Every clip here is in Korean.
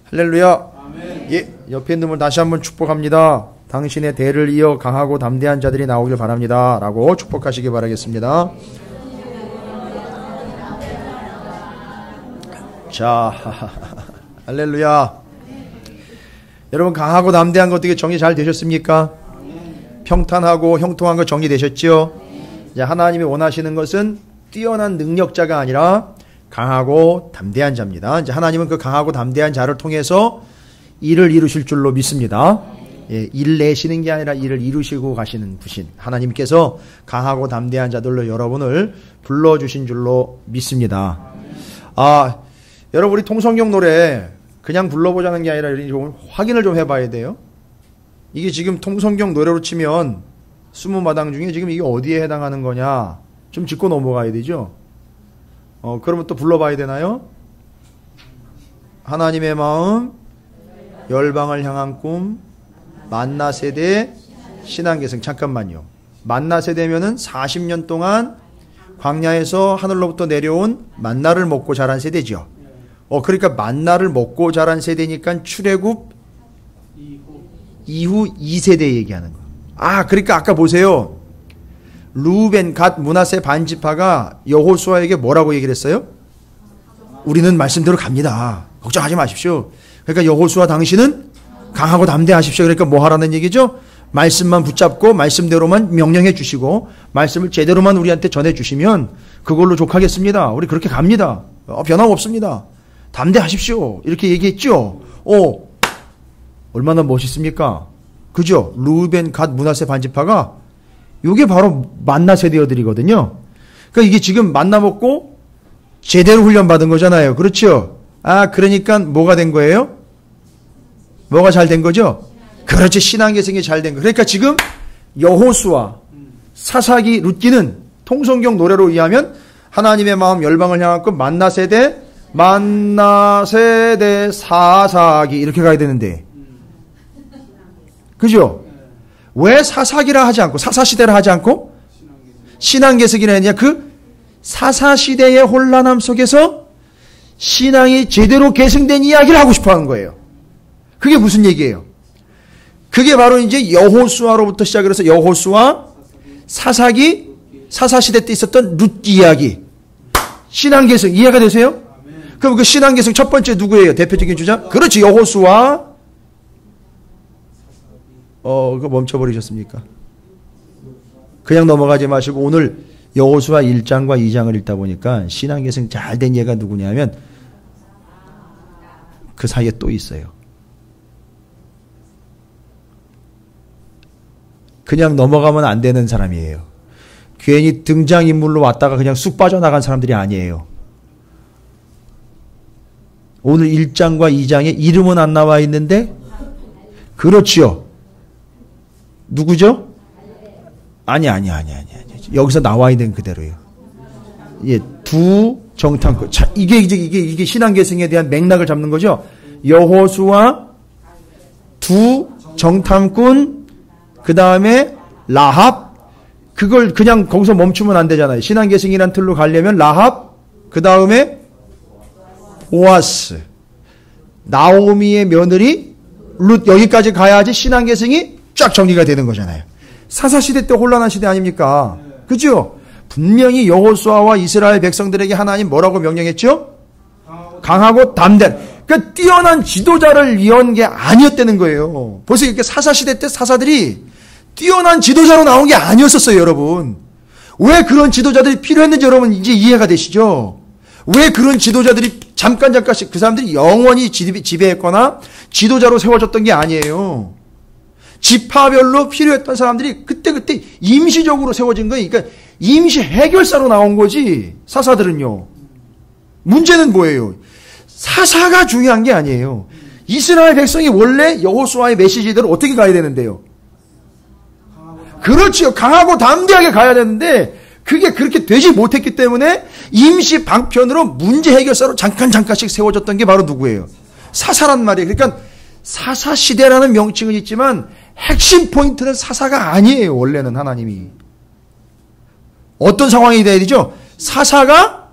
할렐루야. 예, 옆에 있는 분 다시 한번 축복합니다. 당신의 대를 이어 강하고 담대한 자들이 나오길 바랍니다. 라고 축복하시기 바라겠습니다. 자, 할렐루야. 여러분, 강하고 담대한 것 어떻게 정리 잘 되셨습니까? 평탄하고 형통한 거 정리되셨죠? 이제 하나님이 원하시는 것은 뛰어난 능력자가 아니라 강하고 담대한 자입니다. 이제 하나님은 그 강하고 담대한 자를 통해서 일을 이루실 줄로 믿습니다. 예, 일 내시는 게 아니라 일을 이루시고 가시는 분신 하나님께서 강하고 담대한 자들로 여러분을 불러주신 줄로 믿습니다. 여러분, 우리 통성경 노래 그냥 불러보자는 게 아니라 좀 확인을 좀 해봐야 돼요. 이게 지금 통성경 노래로 치면 20마당 중에 지금 이게 어디에 해당하는 거냐 좀 짚고 넘어가야 되죠. 그러면 또 불러봐야 되나요? 하나님의 마음, 열방을 향한 꿈, 만나 세대, 신앙계승. 잠깐만요. 만나 세대면은 40년 동안 광야에서 하늘로부터 내려온 만나를 먹고 자란 세대죠. 그러니까 만나를 먹고 자란 세대니까 출애굽 이후 2세대 얘기하는 거. 그러니까 아까 보세요. 루벤, 갓, 므낫세 반지파가 여호수아에게 뭐라고 얘기를 했어요? 우리는 말씀대로 갑니다. 걱정하지 마십시오. 그러니까 여호수아 당신은 강하고 담대하십시오. 그러니까 뭐 하라는 얘기죠? 말씀만 붙잡고 말씀대로만 명령해 주시고 말씀을 제대로만 우리한테 전해 주시면 그걸로 족하겠습니다. 우리 그렇게 갑니다. 변함없습니다. 담대하십시오. 이렇게 얘기했죠. 얼마나 멋있습니까? 그죠? 루벤, 갓, 므낫세 반지파가 이게 바로 만나 세대어들이거든요. 그러니까 이게 지금 만나 먹고 제대로 훈련 받은 거잖아요. 그렇죠? 그러니까 뭐가 된 거예요? 뭐가 잘 된 거죠? 그렇지. 신앙계승이 잘 된 거. 그러니까 지금 여호수아, 사사기, 룻기는 통성경 노래로 의하면 하나님의 마음, 열방을 향한 것, 만나 세대, 사사기 이렇게 가야 되는데, 그죠? 왜 사사기라 하지 않고 사사시대라 하지 않고 신앙계승이라 했냐? 그 사사시대의 혼란함 속에서 신앙이 제대로 계승된 이야기를 하고 싶어 하는 거예요. 그게 무슨 얘기예요? 그게 바로 이제 여호수아로부터 시작을 해서 여호수아, 사사기, 사사시대 때 있었던 룻기 이야기. 신앙계승 이해가 되세요? 그럼 그 신앙계승 첫 번째 누구예요? 대표적인 주자? 그렇지, 여호수아. 그거 멈춰버리셨습니까? 그냥 넘어가지 마시고 오늘 여호수아 1장과 2장을 읽다 보니까 신앙계승 잘된 얘가 누구냐면 그 사이에 또 있어요. 그냥 넘어가면 안 되는 사람이에요. 괜히 등장인물로 왔다가 그냥 쑥 빠져나간 사람들이 아니에요. 오늘 1장과 2장에 이름은 안 나와 있는데 그렇지요. 누구죠? 아니. 여기서 나와 있는 그대로예요. 예, 두 정탐꾼. 자, 이게 신앙계승에 대한 맥락을 잡는 거죠. 여호수아, 두 정탐꾼, 그 다음에 라합. 그걸 그냥 거기서 멈추면 안 되잖아요. 신앙계승이란 틀로 가려면 라합, 그 다음에 보아스, 나오미의 며느리 룻, 여기까지 가야지 신앙계승이 쫙 정리가 되는 거잖아요. 사사시대 때 혼란한 시대 아닙니까? 그죠? 분명히 여호수아와 이스라엘 백성들에게 하나님 뭐라고 명령했죠? 강하고 담대한. 그러니까 뛰어난 지도자를 위한 게 아니었다는 거예요. 벌써 이렇게 사사시대 때 사사들이 뛰어난 지도자로 나온 게 아니었었어요, 여러분. 왜 그런 지도자들이 필요했는지 여러분 이제 이해가 되시죠? 왜 그런 지도자들이 잠깐씩 그 사람들이 영원히 지배했거나 지도자로 세워졌던 게 아니에요. 지파별로 필요했던 사람들이 그때 임시적으로 세워진 거예요. 그러니까 임시 해결사로 나온 거지, 사사들은요. 문제는 뭐예요? 사사가 중요한 게 아니에요. 이스라엘 백성이 원래 여호수아의 메시지대로 어떻게 가야 되는데요? 그렇지요. 강하고 담대하게 가야 되는데 그게 그렇게 되지 못했기 때문에 임시 방편으로 문제 해결사로 잠깐씩 세워졌던 게 바로 누구예요? 사사란 말이에요. 그러니까 사사시대라는 명칭은 있지만 핵심 포인트는 사사가 아니에요. 원래는 하나님이. 어떤 상황이 돼야 되죠? 사사가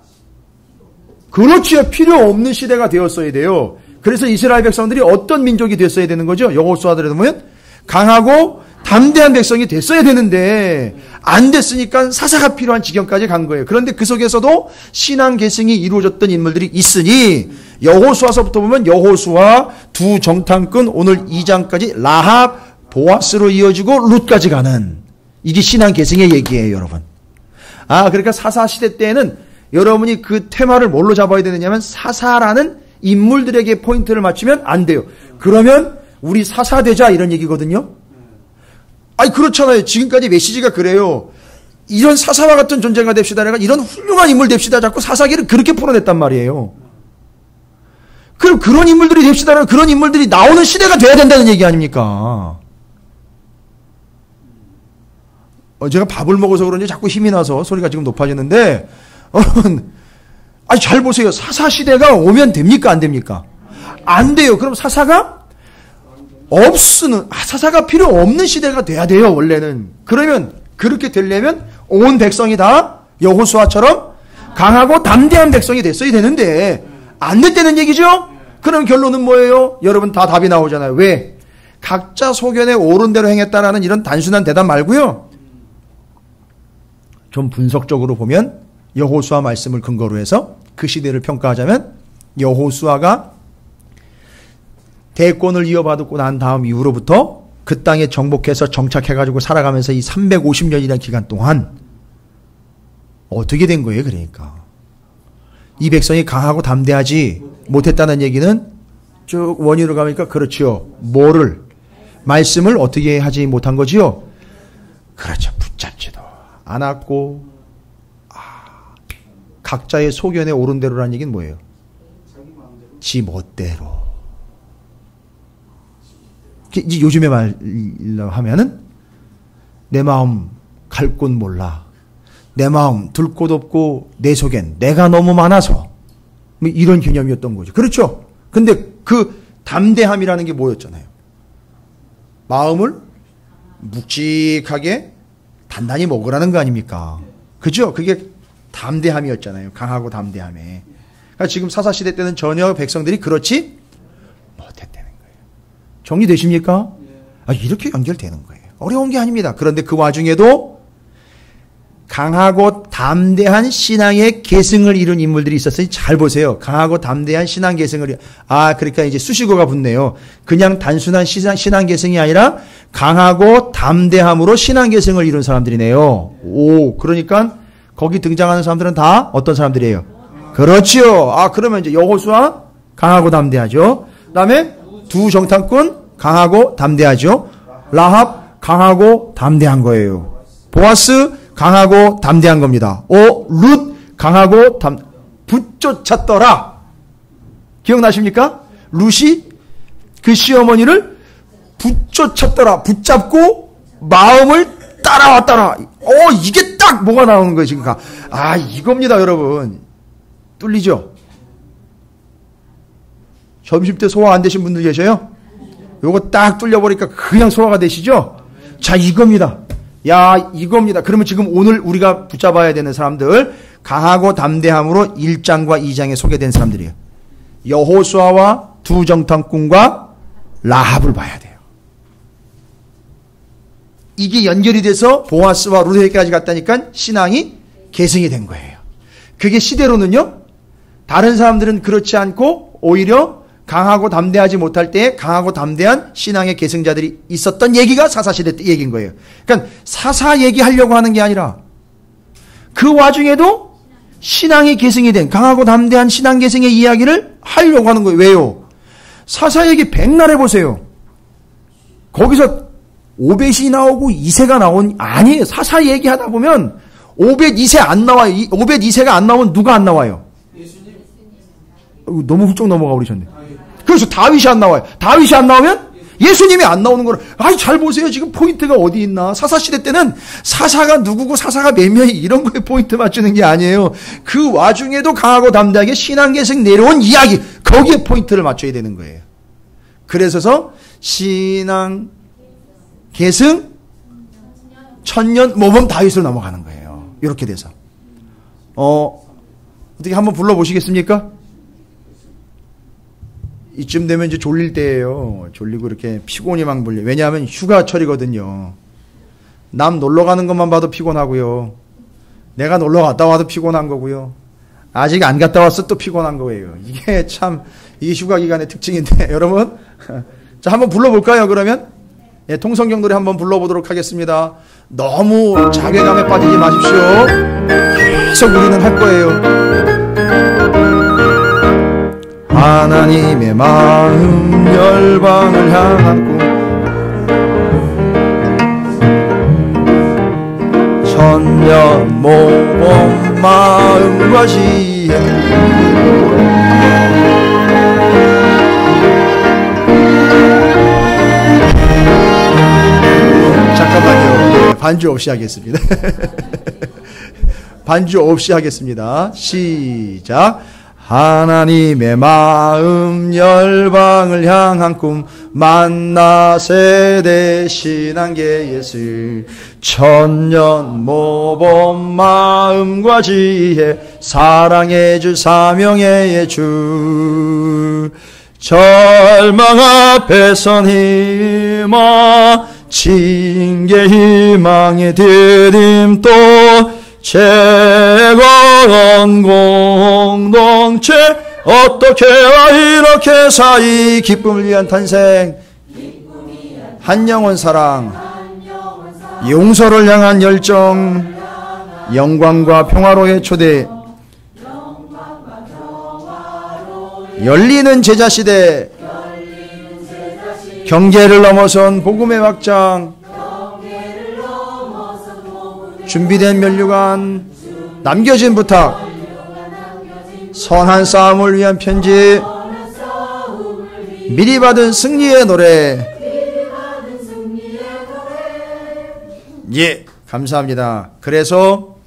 그렇지요. 필요 없는 시대가 되었어야 돼요. 그래서 이스라엘 백성들이 어떤 민족이 됐어야 되는 거죠? 여호수아들에 보면 강하고 담대한 백성이 됐어야 되는데 안 됐으니까 사사가 필요한 지경까지 간 거예요. 그런데 그 속에서도 신앙 계승이 이루어졌던 인물들이 있으니 여호수아서부터 보면 여호수아, 두 정탐꾼, 오늘 2장까지 라합, 보아스로 이어지고 룻까지 가는 이게 신앙 계승의 얘기예요, 여러분. 그러니까 사사 시대 때에는 여러분이 그 테마를 뭘로 잡아야 되느냐면 사사라는 인물들에게 포인트를 맞추면 안 돼요. 그러면 우리 사사되자 이런 얘기거든요. 그렇잖아요. 지금까지 메시지가 그래요. 이런 사사와 같은 존재가 됩시다. 내가 이런 훌륭한 인물 됩시다. 자꾸 사사기를 그렇게 풀어냈단 말이에요. 그럼 그런 인물들이 됩시다. 그런 인물들이 나오는 시대가 돼야 된다는 얘기 아닙니까? 제가 밥을 먹어서 그런지 자꾸 힘이 나서 소리가 지금 높아지는데, 잘 보세요. 사사 시대가 오면 됩니까? 안 됩니까? 안 돼요. 그럼 사사가 사사가 필요 없는 시대가 돼야 돼요, 원래는. 그러면, 그렇게 되려면 온 백성이 다 여호수아처럼 강하고 담대한 백성이 됐어야 되는데, 안 됐다는 얘기죠? 그럼 결론은 뭐예요? 여러분 다 답이 나오잖아요. 왜? 각자 소견에 옳은 대로 행했다라는 이런 단순한 대답 말고요. 좀 분석적으로 보면, 여호수아 말씀을 근거로 해서 그 시대를 평가하자면, 여호수아가 대권을 이어받고 난 다음 이후로부터 그 땅에 정복해서 정착해가지고 살아가면서 이 350년이라는 기간 동안 어떻게 된 거예요, 그러니까. 이 백성이 강하고 담대하지 못했다는 얘기는 쭉 원인으로 가니까 그렇지요. 말씀을 어떻게 하지 못한 거지요? 그렇죠. 붙잡지도 않았고, 각자의 소견에 옳은 대로라는 얘기는 뭐예요? 지 멋대로. 이제 요즘에 말로 하면은 내 마음 갈 곳 몰라. 내 마음 둘 곳 없고 내 속엔 내가 너무 많아서 이런 개념이었던 거죠. 그렇죠? 근데 그 담대함이라는 게 뭐였잖아요. 마음을 묵직하게 단단히 먹으라는 거 아닙니까? 그죠? 그게 담대함이었잖아요. 강하고 담대함에. 그러니까 지금 사사시대 때는 전혀 백성들이 그렇지 못했다는 거예요. 정리되십니까? 이렇게 연결되는 거예요. 어려운 게 아닙니다. 그런데 그 와중에도 강하고 담대한 신앙의 계승을 이룬 인물들이 있었으니 잘 보세요. 강하고 담대한 신앙 계승을 그러니까 이제 수식어가 붙네요. 그냥 단순한 신앙 계승이 아니라 강하고 담대함으로 신앙 계승을 이룬 사람들이네요. 그러니까 거기 등장하는 사람들은 다 어떤 사람들이에요? 그렇지요. 그러면 이제 여호수아 강하고 담대하죠. 그다음에 두 정탐꾼 강하고 담대하죠. 라합 강하고 담대한 거예요. 보아스 강하고 담대한 겁니다. 룻 강하고 붙쫓았더라. 기억나십니까? 룻이 그 시어머니를 붙쫓았더라. 붙잡고 마음을 따라왔더라. 이게 딱 뭐가 나오는 거예요, 지금. 이겁니다, 여러분. 뚫리죠? 점심 때 소화 안 되신 분들 계셔요? 요거 딱 뚫려버리니까 그냥 소화가 되시죠? 자, 이겁니다. 이겁니다. 그러면 지금 오늘 우리가 붙잡아야 되는 사람들, 강하고 담대함으로 1장과 2장에 소개된 사람들이에요. 여호수아와 두 정탐꾼과 라합을 봐야 돼요. 이게 연결이 돼서 보아스와 룻에게까지 갔다니까 신앙이 계승이 된 거예요. 그게 시대로는요, 다른 사람들은 그렇지 않고 오히려 강하고 담대하지 못할 때에 강하고 담대한 신앙의 계승자들이 있었던 얘기가 사사시대 때 얘기인 거예요. 그러니까 사사 얘기하려고 하는 게 아니라 그 와중에도 신앙의 계승이 된 강하고 담대한 신앙 계승의 이야기를 하려고 하는 거예요. 왜요? 사사 얘기 백날 해보세요. 거기서 오벳이 나오고 이세가 아니에요. 사사 얘기하다 보면 오벳 이세 안 나와요. 오벳 이세가 안 나오면 누가 안 나와요? 예수님. 너무 훌쩍 넘어가 버리셨네. 그래서 다윗이 안 나와요. 다윗이 안 나오면 예수님이 안 나오는 거를. 잘 보세요. 지금 포인트가 어디 있나. 사사시대 때는 사사가 누구고 사사가 몇 명이 이런 거에 포인트 맞추는 게 아니에요. 그 와중에도 강하고 담대하게 신앙계승 내려온 이야기, 거기에 포인트를 맞춰야 되는 거예요. 그래서 신앙 계승 천년 모범 다윗으로 넘어가는 거예요. 이렇게 돼서 어떻게 한번 불러보시겠습니까? 이쯤 되면 이제 졸릴 때예요. 졸리고 이렇게 피곤이 막 몰려. 왜냐하면 휴가철이거든요. 남 놀러 가는 것만 봐도 피곤하고요. 내가 놀러 갔다 와도 피곤한 거고요. 아직 안 갔다 와서 또 피곤한 거예요. 이게 참, 이게 휴가 기간의 특징인데, 여러분. 자, 한번 불러볼까요, 그러면? 예, 통성경 노래 한번 불러보도록 하겠습니다. 너무 자괴감에 빠지지 마십시오. 계속 우리는 할 거예요. 하나님의 마음 열방을 향한 꿈 천년 모범 마음과 지혜 잠깐만요. 반주 없이 하겠습니다. 반주 없이 하겠습니다. 시작. 하나님의 마음 열방을 향한 꿈 만나 세대 신앙계 예술 천년 모범 마음과 지혜 사랑의 주 사명의 주 절망 앞에선 희망 징계 희망의 디딤도 재건 공동체 어떻게와 이렇게 사이 기쁨을 위한 탄생 한 영혼 사랑 용서를 향한 열정 영광과 평화로의 초대 열리는 제자시대 경계를 넘어선 복음의 확장 준비된 면류관 남겨진 부탁 선한 싸움을 위한 편지 미리 받은 승리의 노래 예 감사합니다. 그래서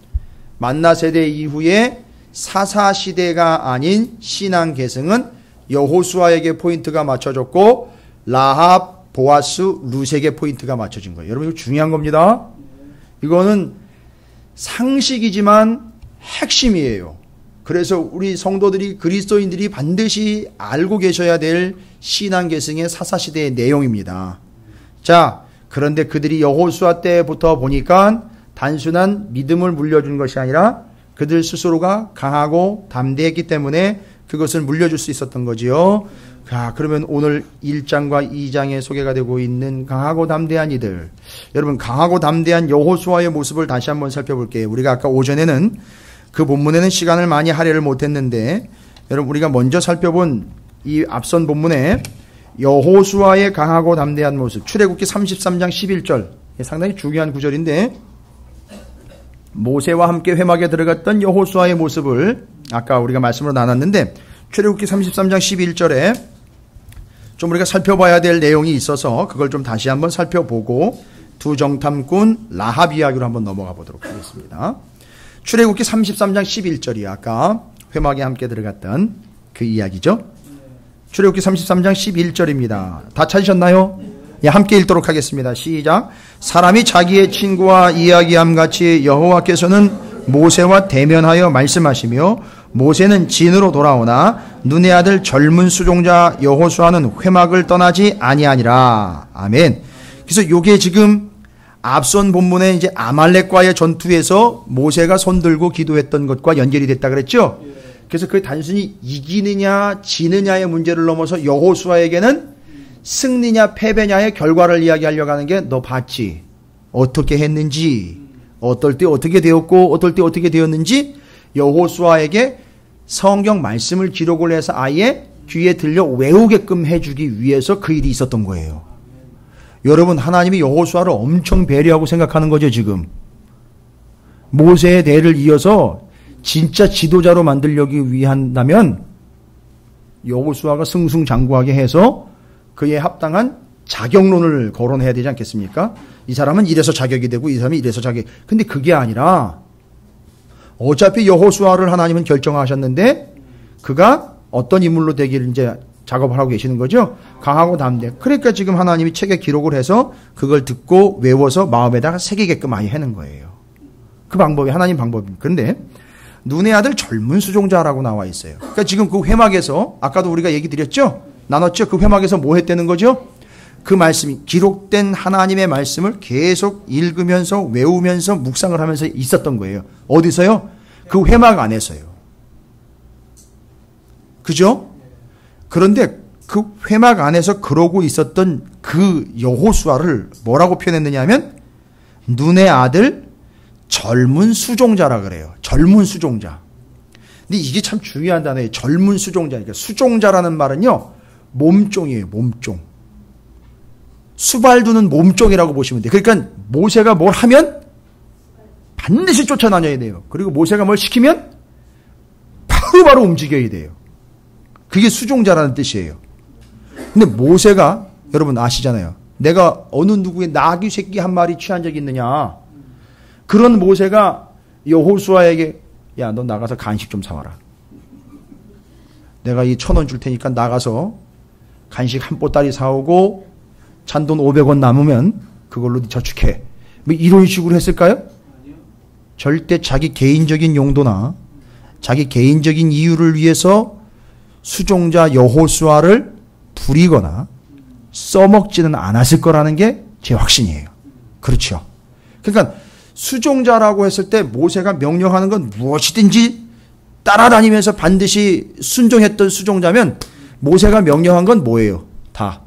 만나 세대 이후에 사사시대가 아닌 신앙 계승은 여호수아에게 포인트가 맞춰졌고 라합, 보아스, 룻에게 포인트가 맞춰진 거예요. 여러분 이거 중요한 겁니다. 이거는 상식이지만 핵심이에요. 그래서 우리 성도들이 그리스도인들이 반드시 알고 계셔야 될 신앙 계승의 사사시대의 내용입니다. 자, 그런데 그들이 여호수아 때부터 보니까 단순한 믿음을 물려준 것이 아니라 그들 스스로가 강하고 담대했기 때문에 그것을 물려줄 수 있었던 거지요. 자, 그러면 오늘 1장과 2장에 소개가 되고 있는 강하고 담대한 이들. 여러분, 강하고 담대한 여호수아의 모습을 다시 한번 살펴볼게요. 우리가 아까 오전에는 그 본문에는 시간을 많이 할애를 못했는데, 여러분, 우리가 먼저 살펴본 이 앞선 본문에 여호수아의 강하고 담대한 모습, 출애굽기 33장 11절, 상당히 중요한 구절인데, 모세와 함께 회막에 들어갔던 여호수아의 모습을 아까 우리가 말씀으로 나눴는데, 출애굽기 33장 11절에 좀 우리가 살펴봐야 될 내용이 있어서 그걸 좀 다시 한번 살펴보고 두 정탐꾼 라합 이야기로 한번 넘어가 보도록 하겠습니다. 출애굽기 33장 11절이 아까 회막에 함께 들어갔던 그 이야기죠. 출애굽기 33장 11절입니다. 다 찾으셨나요? 예, 함께 읽도록 하겠습니다. 시작. 사람이 자기의 친구와 이야기함 같이 여호와께서는 모세와 대면하여 말씀하시며 모세는 진으로 돌아오나 눈의 아들 젊은 수종자 여호수아는 회막을 떠나지 아니하니라. 아멘. 그래서 요게 지금 앞선 본문에 이제 아말렉과의 전투에서 모세가 손들고 기도했던 것과 연결이 됐다 그랬죠. 그래서 그게 단순히 이기느냐 지느냐의 문제를 넘어서 여호수아에게는 승리냐 패배냐의 결과를 이야기하려고 하는 게 너 봤지? 어떻게 했는지, 어떨 때 어떻게 되었고 어떨 때 어떻게 되었는지 여호수아에게 성경 말씀을 기록을 해서 아예 귀에 들려 외우게끔 해주기 위해서 그 일이 있었던 거예요. 여러분, 하나님이 여호수아를 엄청 배려하고 생각하는 거죠. 지금 모세의 대를 이어서 진짜 지도자로 만들려기 위한다면 여호수아가 승승장구하게 해서 그에 합당한 자격론을 거론해야 되지 않겠습니까? 이 사람은 이래서 자격이 되고 이 사람이 이래서 자격. 근데 그게 아니라 어차피 여호수아를 하나님은 결정하셨는데 그가 어떤 인물로 되기를 이제 작업을 하고 계시는 거죠. 강하고 담대. 그러니까 지금 하나님이 책에 기록을 해서 그걸 듣고 외워서 마음에다가 새기게끔 많이 하는 거예요. 그 방법이 하나님 방법입니다. 그런데 눈의 아들 젊은 수종자라고 나와 있어요. 그러니까 지금 그 회막에서 아까도 우리가 얘기 드렸죠. 나눴죠? 그 회막에서 뭐 했다는 거죠? 그 말씀이 기록된 하나님의 말씀을 계속 읽으면서 외우면서 묵상을 하면서 있었던 거예요. 어디서요? 그 회막 안에서요. 그죠? 그런데 그 회막 안에서 그러고 있었던 그 여호수아를 뭐라고 표현했느냐 하면 눈의 아들 젊은 수종자라 그래요. 젊은 수종자. 근데 이게 참 중요한 단어예요. 젊은 수종자니까. 수종자라는 말은요. 몸종이에요. 몸종. 수발두는 몸종이라고 보시면 돼요. 그러니까 모세가 뭘 하면 반드시 쫓아다녀야 돼요. 그리고 모세가 뭘 시키면 바로바로 움직여야 돼요. 그게 수종자라는 뜻이에요. 근데 모세가 여러분 아시잖아요. 내가 어느 누구의 나귀 새끼 한 마리 취한 적이 있느냐. 그런 모세가 여호수아에게 야, 너 나가서 간식 좀 사와라. 내가 이 1,000원 줄 테니까 나가서 간식 한 보따리 사오고 잔돈 500원 남으면 그걸로 저축해. 뭐 이런 식으로 했을까요? 절대 자기 개인적인 용도나 자기 개인적인 이유를 위해서 수종자 여호수아를 부리거나 써먹지는 않았을 거라는 게 제 확신이에요. 그렇죠. 그러니까 수종자라고 했을 때 모세가 명령하는 건 무엇이든지 따라다니면서 반드시 순종했던 수종자면 모세가 명령한 건 뭐예요? 다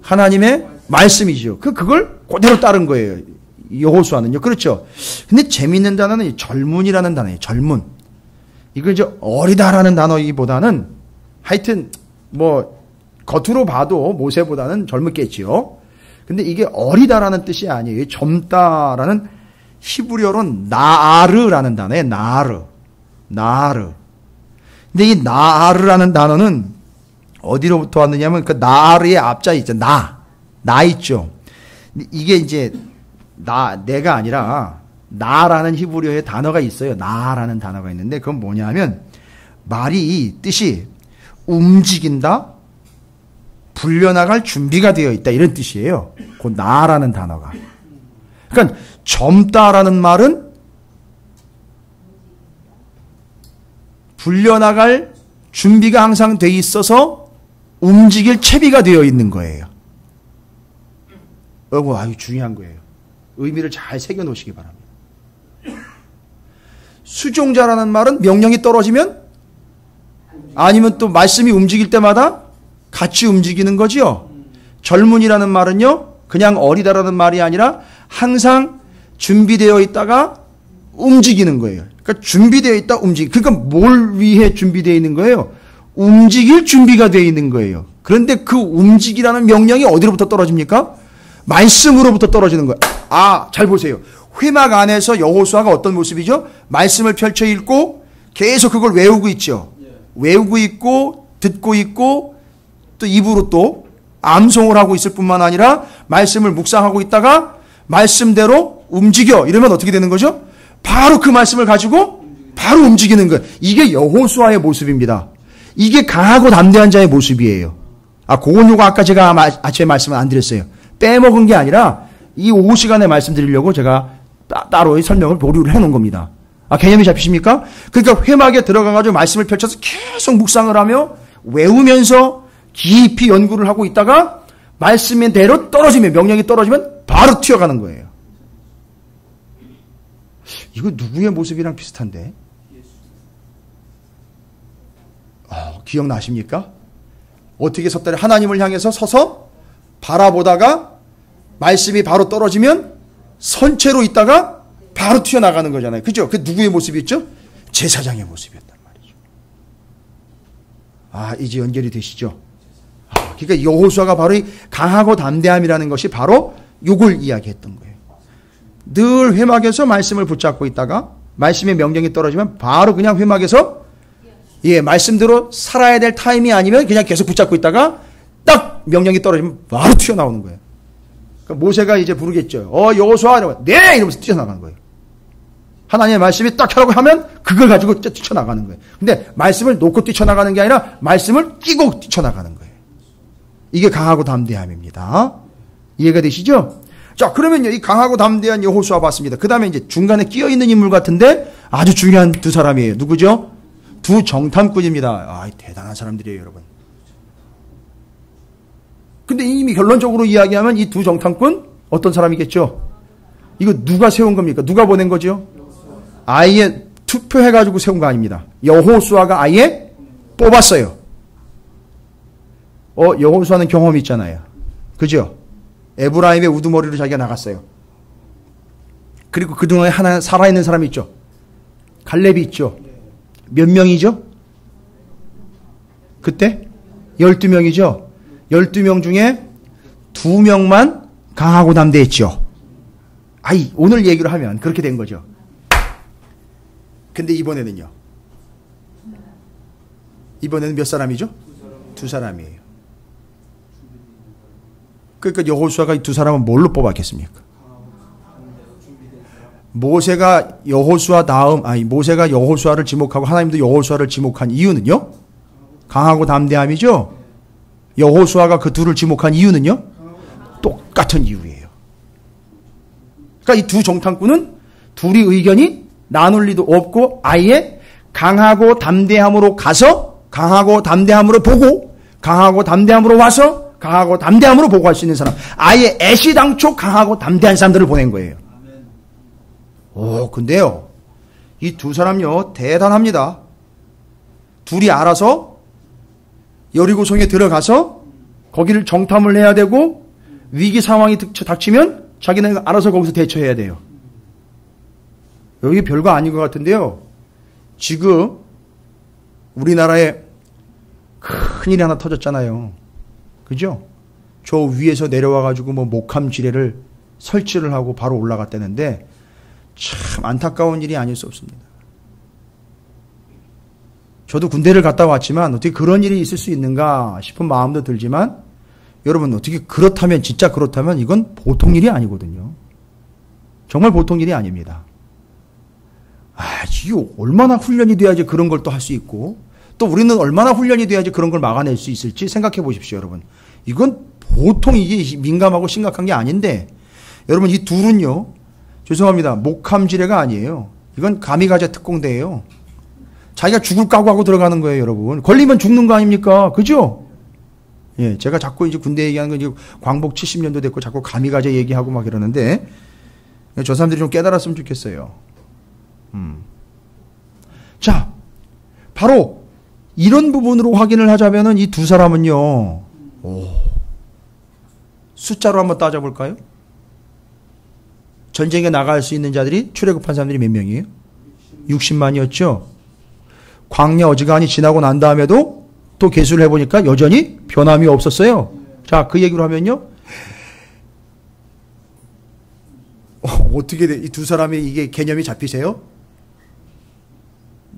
하나님의 말씀이죠. 그걸 그대로 따른 거예요. 여호수아는요. 그렇죠. 근데 재미있는 단어는 젊은이라는 단어예요. 젊은. 이걸 이제 어리다라는 단어이기보다는 하여튼 뭐 겉으로 봐도 모세보다는 젊었겠지요. 근데 이게 어리다라는 뜻이 아니에요. 젊다라는 히브리어로는 나아르라는 단어예요. 나아르. 근데 이 나아르라는 단어는 어디로부터 왔느냐면 그 나아르의 앞자 있죠. 나 있죠. 이게 이제 내가 아니라 나라는 히브리어의 단어가 있어요. 나라는 단어가 있는데 그건 뭐냐면 말이 뜻이 움직인다, 불려나갈 준비가 되어 있다 이런 뜻이에요. 그 나라는 단어가. 그러니까 젊다라는 말은 불려나갈 준비가 항상 돼 있어서 움직일 채비가 되어 있는 거예요. 이거 아주 중요한 거예요. 의미를 잘 새겨 놓으시기 바랍니다. 수종자라는 말은 명령이 떨어지면 아니면 또 말씀이 움직일 때마다 같이 움직이는 거지요. 젊은이라는 말은요. 그냥 어리다라는 말이 아니라 항상 준비되어 있다가 움직이는 거예요. 그러니까 준비되어 있다 그러니까 뭘 위해 준비되어 있는 거예요? 움직일 준비가 되어 있는 거예요. 그런데 그 움직이라는 명령이 어디로부터 떨어집니까? 말씀으로부터 떨어지는 거예요. 잘 보세요. 회막 안에서 여호수아가 어떤 모습이죠? 말씀을 펼쳐 읽고 계속 그걸 외우고 있죠. 외우고 있고 듣고 있고 또 입으로 또 암송을 하고 있을 뿐만 아니라 말씀을 묵상하고 있다가 말씀대로 움직여 이러면 어떻게 되는 거죠? 바로 그 말씀을 가지고 바로 움직이는 거예요. 이게 여호수아의 모습입니다. 이게 강하고 담대한 자의 모습이에요. 그건 요거 아까 제가 아침에 말씀을 안 드렸어요. 빼먹은 게 아니라 이 오후 시간에 말씀드리려고 제가 따로 설명을 보류를 해놓은 겁니다. 개념이 잡히십니까? 그러니까 회막에 들어가가지고 말씀을 펼쳐서 계속 묵상을 하며 외우면서 깊이 연구를 하고 있다가 말씀의 대로 떨어지면 명령이 떨어지면 바로 튀어가는 거예요. 이거 누구의 모습이랑 비슷한데? 기억나십니까? 어떻게 섰더니 하나님을 향해서 서서 바라보다가 말씀이 바로 떨어지면 선체로 있다가 바로 튀어나가는 거잖아요. 그죠? 그 누구의 모습이었죠? 제사장의 모습이었단 말이죠. 이제 연결이 되시죠? 그러니까 여호수아가 바로 이 강하고 담대함이라는 것이 바로 요걸 이야기했던 거예요. 늘 회막에서 말씀을 붙잡고 있다가 말씀의 명령이 떨어지면 바로 그냥 회막에서 말씀대로 살아야 될 타임이 아니면 그냥 계속 붙잡고 있다가 딱 명령이 떨어지면 바로 튀어나오는 거예요. 그러니까 모세가 이제 부르겠죠. 여호수아 이러면 네! 이러면서 뛰어나가는 거예요. 하나님의 말씀이 딱 하라고 하면 그걸 가지고 뛰쳐나가는 거예요. 근데 말씀을 놓고 뛰쳐나가는 게 아니라 말씀을 끼고 뛰쳐나가는 거예요. 이게 강하고 담대함입니다. 이해가 되시죠? 자, 그러면요, 이 강하고 담대한 여호수아 봤습니다. 그 다음에 이제 중간에 끼어있는 인물 같은데 아주 중요한 두 사람이에요. 누구죠? 두 정탐꾼입니다. 아, 대단한 사람들이에요, 여러분. 근데 이미 결론적으로 이야기하면 이 두 정탐꾼 어떤 사람이겠죠? 이거 누가 세운 겁니까? 누가 보낸 거죠? 아예 투표해가지고 세운 거 아닙니다. 여호수아가 아예 뽑았어요. 여호수아는 경험이 있잖아요. 그죠? 에브라임의 우두머리로 자기가 나갔어요. 그리고 그동안에 하나 살아있는 사람이 있죠. 갈렙이 있죠. 몇 명이죠? 그때? 12명이죠. 12명 중에 2명만 강하고 담대했죠. 오늘 얘기를 하면 그렇게 된 거죠. 근데 이번에는요. 이번에는 몇 사람이죠? 2사람이에요. 그러니까 여호수아가 이 2사람은 뭘로 뽑았겠습니까? 모세가 여호수아를 지목하고 하나님도 여호수아를 지목한 이유는요? 강하고 담대함이죠? 여호수아가 그 둘을 지목한 이유는요? 똑같은 이유예요. 그러니까 이 두 정탐꾼은 둘이 의견이 나눌 리도 없고 아예 강하고 담대함으로 가서 강하고 담대함으로 보고 강하고 담대함으로 와서 강하고 담대함으로 보고할 수 있는 사람, 아예 애시당초 강하고 담대한 사람들을 보낸 거예요. 근데요, 이 2사람요 대단합니다. 둘이 알아서 여리고성에 들어가서 거기를 정탐을 해야 되고 위기 상황이 닥치면 자기는 알아서 거기서 대처해야 돼요. 여기 별거 아닌 것 같은데요. 지금 우리나라에 큰일이 하나 터졌잖아요. 그죠? 저 위에서 내려와가지고 목함 지뢰를 설치를 하고 바로 올라갔다는데 참 안타까운 일이 아닐 수 없습니다. 저도 군대를 갔다 왔지만 어떻게 그런 일이 있을 수 있는가 싶은 마음도 들지만 여러분 어떻게 진짜 그렇다면 이건 보통 일이 아니거든요. 정말 보통 일이 아닙니다. 이거 얼마나 훈련이 돼야지 그런 걸 또 할 수 있고 또 우리는 얼마나 훈련이 돼야지 그런 걸 막아낼 수 있을지 생각해 보십시오, 여러분. 이건 보통 이게 민감하고 심각한 게 아닌데 여러분 이 둘은요. 죄송합니다. 목함지뢰가 아니에요. 이건 가미가제 특공대예요. 자기가 죽을 각오하고 들어가는 거예요, 여러분. 걸리면 죽는 거 아닙니까? 그죠? 예, 제가 자꾸 이제 군대 얘기하는 건 이제 광복 70년도 됐고 자꾸 가미가제 얘기하고 막 이러는데 저 사람들이 좀 깨달았으면 좋겠어요. 자, 바로 이런 부분으로 확인을 하자면은 이 2사람은요. 숫자로 한번 따져볼까요? 전쟁에 나갈 수 있는 자들이 출애굽한 사람들이 몇 명이에요? 60만이었죠. 광야 어지간히 지나고 난 다음에도 또 계수를 해보니까 여전히 변함이 없었어요. 자, 그 얘기로 하면요. 어떻게 돼? 이 2사람이 이게 개념이 잡히세요?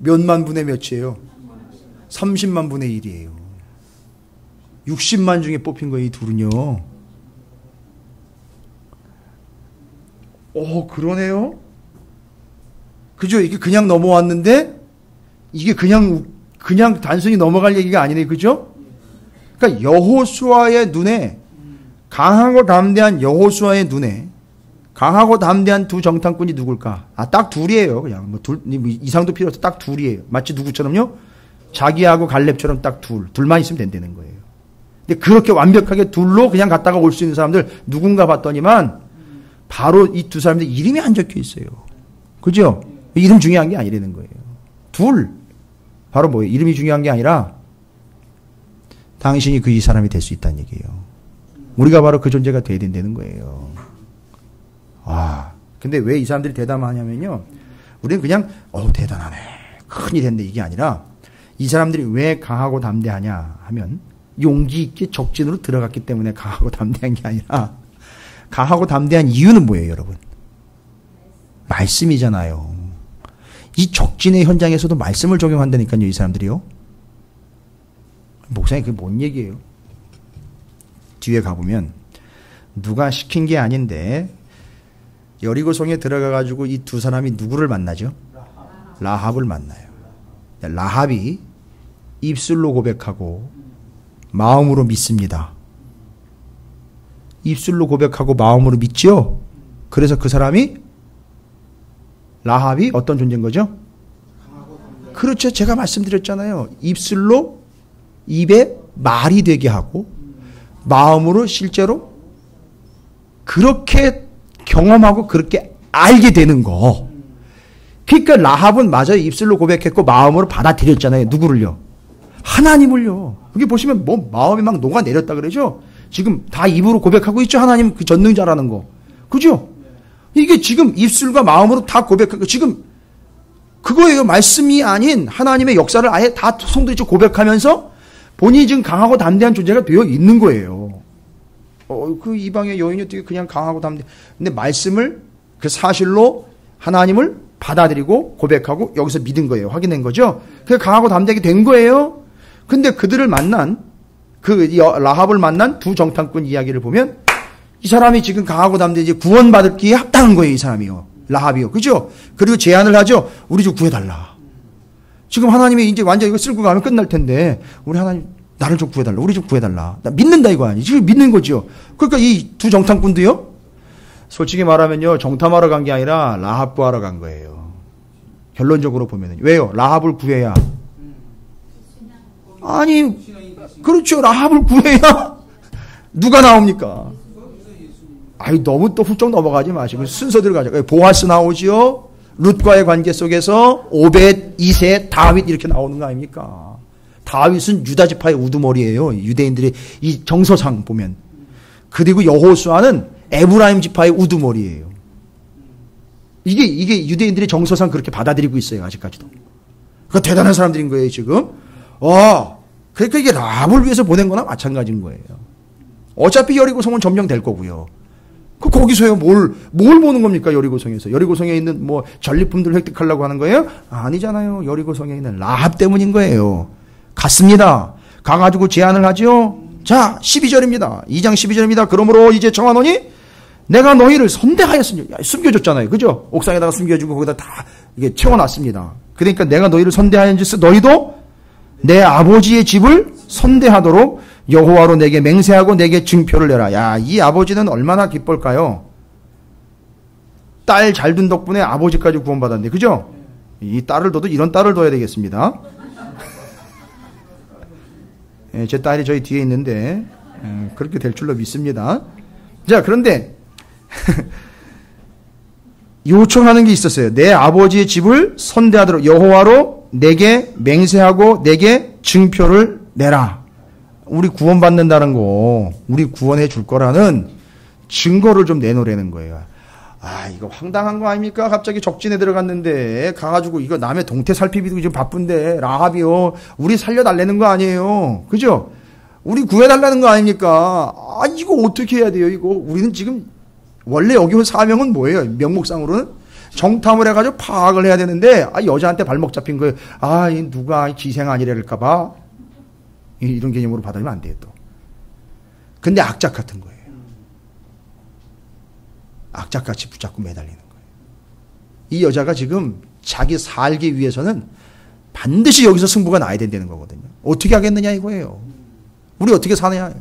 몇만 분의 몇이에요? 30만 분의 1이에요. 60만 중에 뽑힌 거예요, 이 둘은요. 그러네요. 그죠? 이게 그냥 넘어왔는데 이게 그냥 단순히 넘어갈 얘기가 아니네, 그죠? 그러니까 여호수아의 눈에 강하고 담대한 여호수아의 눈에 강하고 담대한 두 정탐꾼이 누굴까? 딱 둘이에요. 그냥 이상도 필요 없어. 딱 둘이에요. 마치 누구처럼요? 자기하고 갈렙처럼 딱 둘만 있으면 된다는 거예요. 근데 그렇게 완벽하게 둘로 그냥 갔다가 올 수 있는 사람들 누군가 봤더니만 바로 이 2사람들 이름이 안 적혀 있어요. 그죠? 이름 중요한 게 아니라는 거예요. 둘. 바로 뭐예요? 이름이 중요한 게 아니라 당신이 그 이 사람이 될 수 있다는 얘기예요. 우리가 바로 그 존재가 돼야 된다는 거예요. 근데 왜 이 사람들이 대담하냐면요. 우리는 그냥 대단하네. 큰일 했네. 이게 아니라 이 사람들이 왜 강하고 담대하냐 하면 용기 있게 적진으로 들어갔기 때문에 강하고 담대한 게 아니라 강하고 담대한 이유는 뭐예요, 여러분? 말씀이잖아요. 이 적진의 현장에서도 말씀을 적용한다니까요, 이 사람들이요. 목사님, 그게 뭔 얘기예요? 뒤에 가보면 누가 시킨 게 아닌데 여리고성에 들어가가지고 이 2사람이 누구를 만나죠? 라합을 만나요. 라합이 입술로 고백하고 마음으로 믿습니다. 입술로 고백하고 마음으로 믿죠? 그래서 그 사람이 라합이 어떤 존재인 거죠? 그렇죠. 제가 말씀드렸잖아요. 입술로 입에 말이 되게 하고 마음으로 실제로 그렇게 경험하고 그렇게 알게 되는 거. 그러니까 라합은 맞아요. 입술로 고백했고 마음으로 받아들였잖아요. 누구를요? 하나님을요. 그게 보시면 뭐 마음이 막 녹아내렸다 그러죠. 지금 다 입으로 고백하고 있죠. 하나님 그 전능자라는 거. 그죠? 이게 지금 입술과 마음으로 다 고백하고 지금 그거예요. 말씀이 아닌 하나님의 역사를 아예 다 성도들이 고백하면서 본인이 지금 강하고 담대한 존재가 되어 있는 거예요. 그 이방의 여인이 어떻게 그냥 강하고 담대. 근데 말씀을 그 사실로 하나님을 받아들이고 고백하고 여기서 믿은 거예요. 확인한 거죠. 그게 강하고 담대하게 된 거예요. 근데 그들을 만난 그 라합을 만난 두 정탐꾼 이야기를 보면 이 사람이 지금 강하고 담대히 구원받기에 합당한 거예요. 이 사람이요. 라합이요. 그죠? 그리고 제안을 하죠. 우리 좀 구해달라. 지금 하나님이 이제 완전 이거 쓸고 가면 끝날 텐데 우리 하나님 나를 좀 구해달라. 우리 좀 구해달라. 나 믿는다 이거 아니지? 지금 믿는 거죠. 그러니까 이 두 정탐꾼도요. 솔직히 말하면요. 정탐하러 간 게 아니라 라합 구하러 간 거예요. 결론적으로 보면은. 왜요? 라합을 구해야. 아니 그렇죠. 라합을 구해야 누가 나옵니까? 아이 너무 또 훌쩍 넘어가지 마시고 순서대로 가죠. 보아스 나오지요. 룻과의 관계 속에서 오벳, 이세, 다윗 이렇게 나오는 거 아닙니까? 다윗은 유다 지파의 우두머리예요. 유대인들의 이 정서상 보면. 그리고 여호수아는 에브라임 지파의 우두머리예요. 이게 유대인들의 정서상 그렇게 받아들이고 있어요. 아직까지도. 그 대단한 사람들인 거예요. 지금. 그러니까 이게 라합을 위해서 보낸 거나 마찬가지인 거예요. 어차피 여리고성은 점령될 거고요. 거기서요, 뭘 보는 겁니까, 여리고성에서? 여리고성에 있는 뭐, 전리품들 획득하려고 하는 거예요? 아니잖아요. 여리고성에 있는 라합 때문인 거예요. 갔습니다. 가가지고 제안을 하죠? 자, 12절입니다. 2장 12절입니다. 그러므로 이제 정하노니, 내가 너희를 선대하였습니다. 숨겨줬잖아요. 그죠? 옥상에다가 숨겨주고, 거기다 다, 이게 채워놨습니다. 그러니까 내가 너희를 선대하였는지, 너희도 내 아버지의 집을 선대하도록 여호와로 내게 맹세하고 내게 증표를 내라. 야, 이 아버지는 얼마나 기쁠까요? 딸 잘 둔 덕분에 아버지까지 구원받았는데, 그죠? 이 딸을 둬도 이런 딸을 둬야 되겠습니다. 제 딸이 저희 뒤에 있는데 그렇게 될 줄로 믿습니다. 자, 그런데 요청하는 게 있었어요. 내 아버지의 집을 선대하도록 여호와로 내게 맹세하고 내게 증표를 내라. 우리 구원받는다는 거, 우리 구원해 줄 거라는 증거를 좀 내놓으라는 거예요. 이거 황당한 거 아닙니까? 갑자기 적진에 들어갔는데 가가지고 이거 남의 동태 살피기도 지금 바쁜데 라합이요. 우리 살려달라는 거 아니에요. 그죠? 우리 구해달라는 거 아닙니까? 이거 어떻게 해야 돼요? 이거 우리는 지금 원래 여기 온 사명은 뭐예요? 명목상으로는 정탐을 해가지고 파악을 해야 되는데 여자한테 발목 잡힌 거예요. 누가 기생 아니랄까봐 이런 개념으로 받아들이면 안 돼요 또. 근데 악착 같은 거예요. 악착같이 붙잡고 매달리는 거예요. 이 여자가 지금 자기 살기 위해서는 반드시 여기서 승부가 나야 된다는 거거든요. 어떻게 하겠느냐 이거예요. 우리 어떻게 사느냐.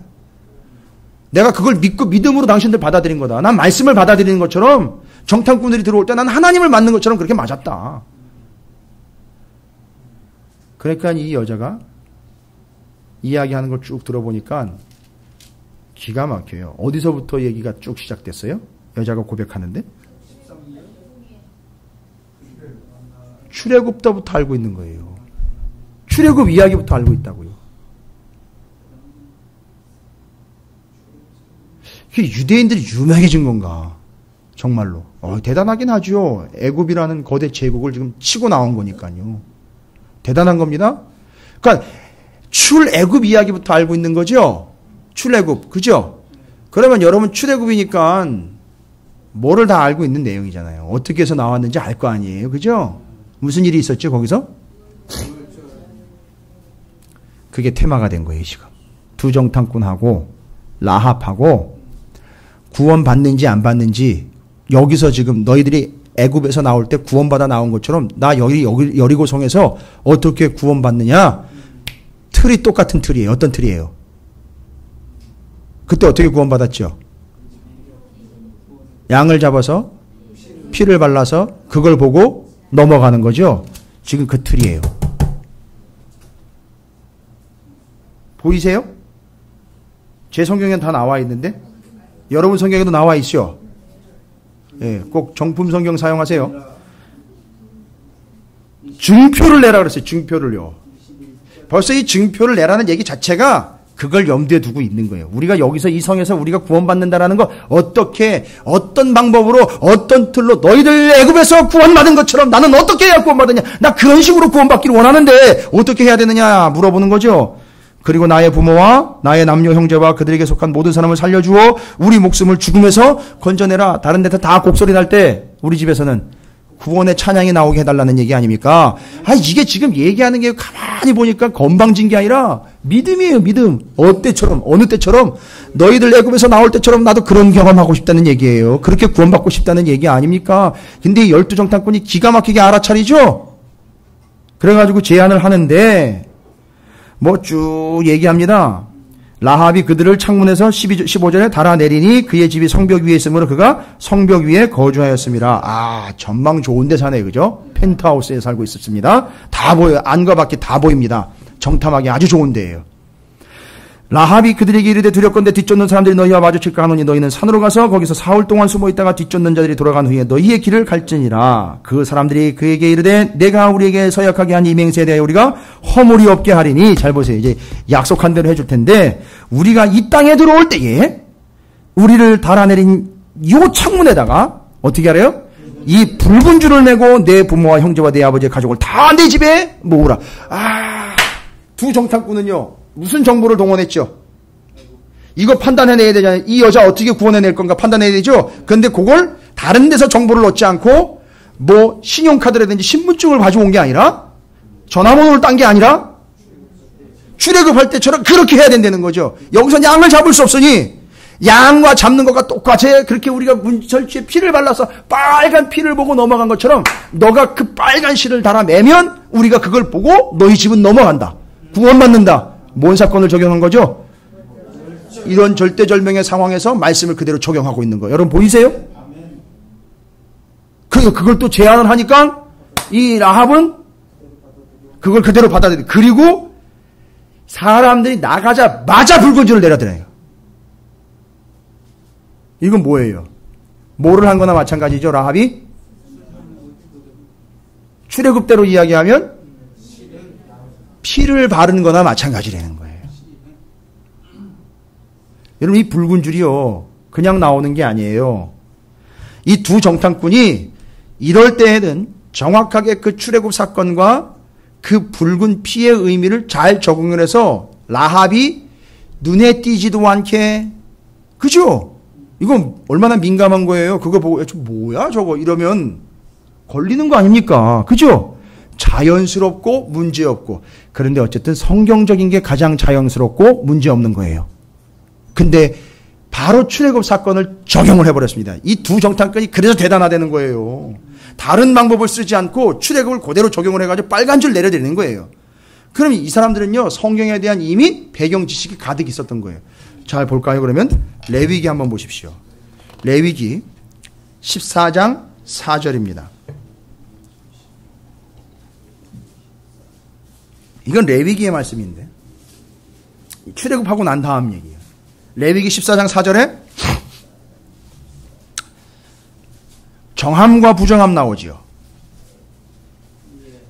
내가 그걸 믿고 믿음으로 당신들 받아들인 거다. 난 말씀을 받아들이는 것처럼 정탐꾼들이 들어올 때 난 하나님을 맞는 것처럼 그렇게 맞았다. 그러니까 이 여자가 이야기하는 걸 쭉 들어보니까 기가 막혀요. 어디서부터 얘기가 쭉 시작됐어요? 여자가 고백하는데? 출애굽부터 알고 있는 거예요. 출애굽 이야기부터 알고 있다고요. 이게 유대인들이 유명해진 건가? 정말로. 대단하긴 하죠. 애굽이라는 거대 제국을 지금 치고 나온 거니까요. 대단한 겁니다. 그러니까 출애굽 이야기부터 알고 있는 거죠. 출애굽, 그죠? 그러면 여러분 출애굽이니까 뭐를 다 알고 있는 내용이잖아요. 어떻게 해서 나왔는지 알 거 아니에요. 그죠? 무슨 일이 있었죠, 거기서? 그게 테마가 된 거예요, 지금. 두 정탐꾼하고 라합하고 구원받는지 안 받는지 여기서 지금 너희들이 애굽에서 나올 때 구원받아 나온 것처럼 나 여기 여리고성에서 어떻게 구원받느냐? 틀이 똑같은 틀이에요. 어떤 틀이에요? 그때 어떻게 구원받았죠? 양을 잡아서 피를 발라서 그걸 보고 넘어가는 거죠. 지금 그 틀이에요. 보이세요? 제 성경에는 다 나와 있는데 여러분 성경에도 나와 있죠. 예, 꼭 정품 성경 사용하세요. 증표를 내라 그랬어요. 증표를요. 벌써 이 증표를 내라는 얘기 자체가 그걸 염두에 두고 있는 거예요. 우리가 여기서 이 성에서 우리가 구원받는다라는 거 어떻게 어떤 방법으로 어떤 틀로 너희들 애굽에서 구원받은 것처럼 나는 어떻게 해야 구원받느냐. 나 그런 식으로 구원받기를 원하는데 어떻게 해야 되느냐 물어보는 거죠. 그리고 나의 부모와 나의 남녀 형제와 그들에게 속한 모든 사람을 살려주어 우리 목숨을 죽음에서 건져내라. 다른 데서 다 곡소리 날 때 우리 집에서는 구원의 찬양이 나오게 해달라는 얘기 아닙니까? 이게 지금 얘기하는 게 가만히 보니까 건방진 게 아니라 믿음이에요. 믿음. 어때처럼 어느 때처럼 너희들 애굽에서 나올 때처럼 나도 그런 경험하고 싶다는 얘기예요. 그렇게 구원받고 싶다는 얘기 아닙니까? 근데 이 12정탐꾼이 기가 막히게 알아차리죠. 그래가지고 제안을 하는데 뭐 쭉 얘기합니다. 라합이 그들을 창문에서 15절에 달아내리니 그의 집이 성벽 위에 있으므로 그가 성벽 위에 거주하였습니다. 전망 좋은 데 사네, 그죠? 펜트하우스에 살고 있었습니다. 다 보여요. 안과 밖이 다 보입니다. 정탐하기 아주 좋은 데예요. 라합이 그들에게 이르되 두렵건대 뒤쫓는 사람들이 너희와 마주칠까 하노니 너희는 산으로 가서 거기서 사흘 동안 숨어 있다가 뒤쫓는 자들이 돌아간 후에 너희의 길을 갈지니라. 그 사람들이 그에게 이르되 내가 우리에게 서약하게 한 이 맹세에 대하여 우리가 허물이 없게 하리니. 잘 보세요. 이제 약속한 대로 해줄 텐데 우리가 이 땅에 들어올 때에 우리를 달아내린 요 창문에다가 어떻게 하래요? 이 붉은 줄을 내고 내 부모와 형제와 내 아버지의 가족을 다 내 집에 모으라. 두 정탐꾼은요 무슨 정보를 동원했죠? 이거 판단해내야 되잖아요. 이 여자 어떻게 구원해낼 건가 판단해야 되죠? 그런데 그걸 다른 데서 정보를 얻지 않고 뭐 신용카드라든지 신분증을 가져온 게 아니라 전화번호를 딴 게 아니라 출애굽할 때처럼 그렇게 해야 된다는 거죠. 여기서 양을 잡을 수 없으니 양과 잡는 것과 똑같이 그렇게 우리가 문설주에 피를 발라서 빨간 피를 보고 넘어간 것처럼 너가 그 빨간 실을 달아매면 우리가 그걸 보고 너희 집은 넘어간다. 구원받는다. 뭔 사건을 적용한 거죠? 이런 절대절명의 상황에서 말씀을 그대로 적용하고 있는 거예요. 여러분 보이세요? 그래서 그걸 또 제안을 하니까 이 라합은 그걸 그대로 받아들여요. 그리고 사람들이 나가자마자 붉은 줄을 내려드려요. 이건 뭐예요? 뭐를 한 거나 마찬가지죠. 라합이 출애굽대로 이야기하면 피를 바른 거나 마찬가지라는 거예요. 여러분 이 붉은 줄이요 그냥 나오는 게 아니에요. 이 두 정탐꾼이 이럴 때에는 정확하게 그 출애굽 사건과 그 붉은 피의 의미를 잘 적응을 해서 라합이 눈에 띄지도 않게 그죠? 이건 얼마나 민감한 거예요. 그거 보고 저 뭐야 저거 이러면 걸리는 거 아닙니까? 그죠? 자연스럽고 문제없고. 그런데 어쨌든 성경적인 게 가장 자연스럽고 문제없는 거예요. 근데 바로 출애굽 사건을 적용을 해버렸습니다. 이 두 정탐꾼이 그래서 대단하다는 거예요. 다른 방법을 쓰지 않고 출애굽을 그대로 적용을 해가지고 빨간 줄 내려드리는 거예요. 그럼 이 사람들은요 성경에 대한 이미 배경 지식이 가득 있었던 거예요. 잘 볼까요? 그러면 레위기 한번 보십시오. 레위기 14장 4절입니다. 이건 레위기의 말씀인데 출애굽하고 난 다음 얘기예요. 레위기 14장 4절에 정함과 부정함 나오지요.